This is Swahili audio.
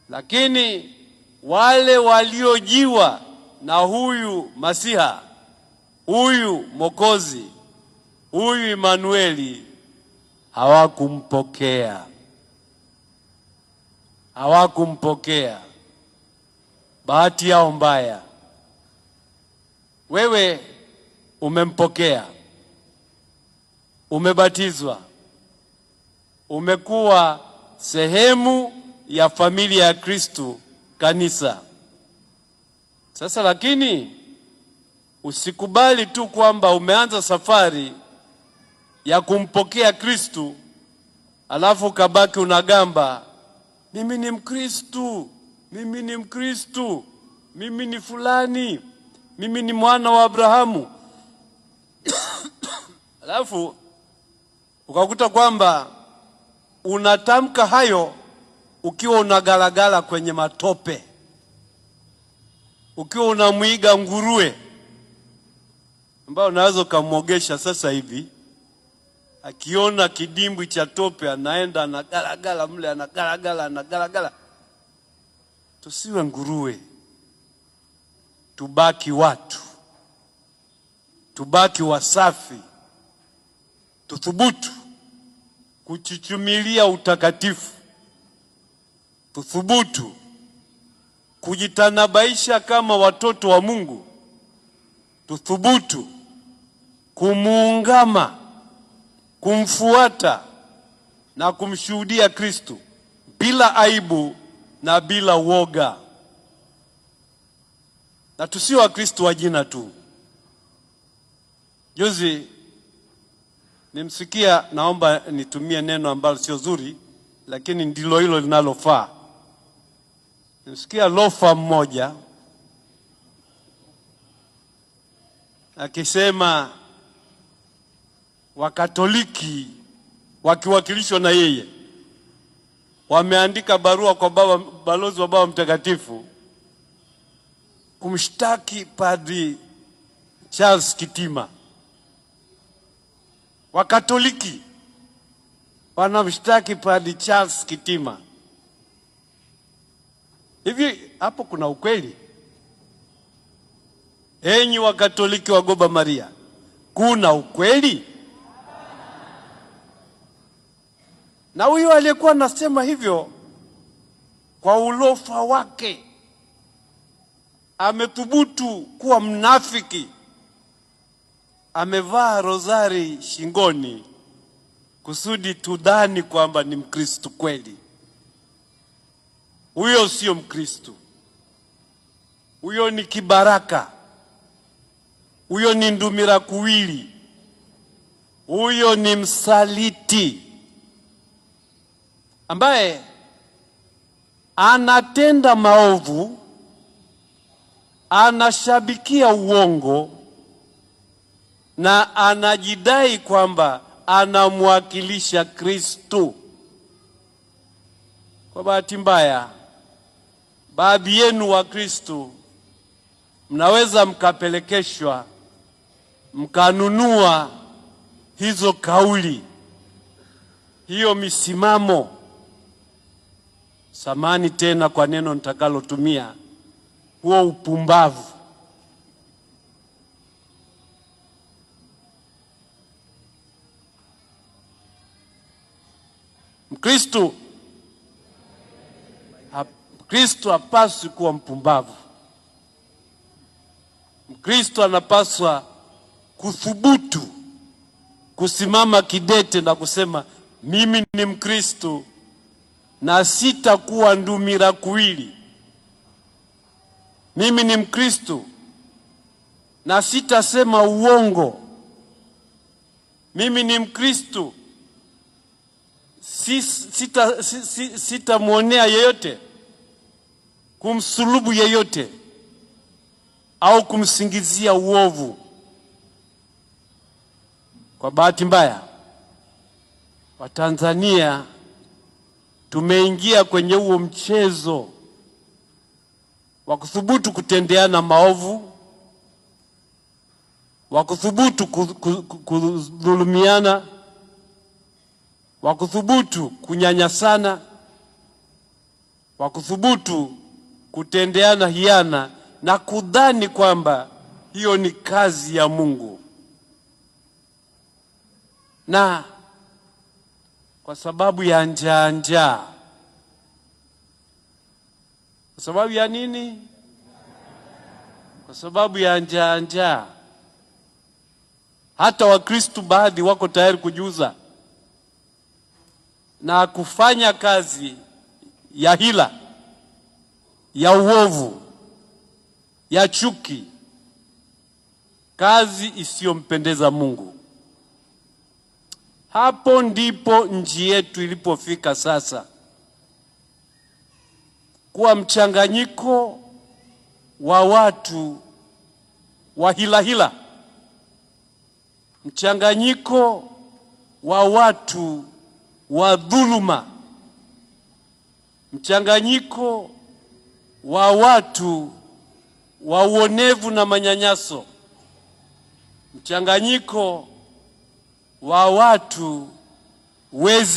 Lakini wale waliojiwa na huyu Masiha, huyu Mwokozi, huyu Emanueli hawakumpokea. Bahati yao mbaya. Wewe umempokea, umebatizwa, umekuwa sehemu ya familia ya Kristo, kanisa. Sasa lakini usikubali tu kwamba umeanza safari ya kumpokea Kristo alafu kabaki unagamba mimi ni Mkristo, mimi ni fulani, mimi ni mwana wa Abrahamu. Alafu ukakuta kwamba unatamka hayo ukiwa unagalagala kwenye matope, ukiwa unamuiga nguruwe ambao unaweza kumwogesha sasa hivi. Akiona kidimbwi cha tope anaenda anagalagala mle, anagalagala. Tusiwe nguruwe, tubaki watu, tubaki wasafi, tuthubutu kuchuchumilia utakatifu, tuthubutu kujitanabaisha kama watoto wa Mungu, tuthubutu kumuungama, kumfuata na kumshuhudia Kristo bila aibu na bila woga. Na tusio wa Kristo wa jina tu. Juzi nimsikia, naomba nitumie neno ambalo sio zuri lakini ndilo hilo linalofaa. Nimsikia lofa mmoja akisema Wakatoliki wakiwakilishwa na yeye wameandika barua kwa balozi wa Baba Mtakatifu kumshtaki Padri Charles Kitima. Wakatoliki wanamshtaki Padri Charles Kitima. Hivi hapo kuna ukweli? Enyi Wakatoliki wa Goba Maria, kuna ukweli? Na huyo aliyekuwa anasema hivyo kwa ulofa wake amethubutu kuwa mnafiki. Amevaa rozari shingoni kusudi tudhani kwamba ni Mkristo kweli. Huyo sio Mkristo. Huyo ni kibaraka. Huyo ni ndumira kuwili. Huyo ni msaliti ambaye anatenda maovu, anashabikia uongo na anajidai kwamba anamwakilisha Kristo. Kwa bahati mbaya, baadhi yenu wa Kristo mnaweza mkapelekeshwa mkanunua hizo kauli, hiyo misimamo. Samani tena kwa neno nitakalotumia, huo upumbavu. Mkristo hapaswi kuwa mpumbavu. Mkristo anapaswa kuthubutu kusimama kidete na kusema mimi ni Mkristo na sitakuwa ndumira kuwili. Mimi ni Mkristo na sitasema uongo. Mimi ni Mkristo, sitamwonea yeyote, kumsulubu yeyote au kumsingizia uovu. Kwa bahati mbaya, Watanzania tumeingia kwenye huo mchezo wa kuthubutu kutendeana maovu, wa kuthubutu kudhulumiana, wa kuthubutu kunyanyasana, wa kuthubutu kutendeana hiana na kudhani kwamba hiyo ni kazi ya Mungu. Na kwa sababu ya njaa. Kwa sababu ya nini? Kwa sababu ya njaa. Hata Wakristo baadhi wako tayari kujiuza na kufanya kazi ya hila, ya uovu, ya chuki, kazi isiyompendeza Mungu. Hapo ndipo nchi yetu ilipofika sasa, kuwa mchanganyiko wa watu wa hila, mchanganyiko wa watu wa dhuluma, mchanganyiko wa watu wa uonevu na manyanyaso, mchanganyiko wa watu wezi.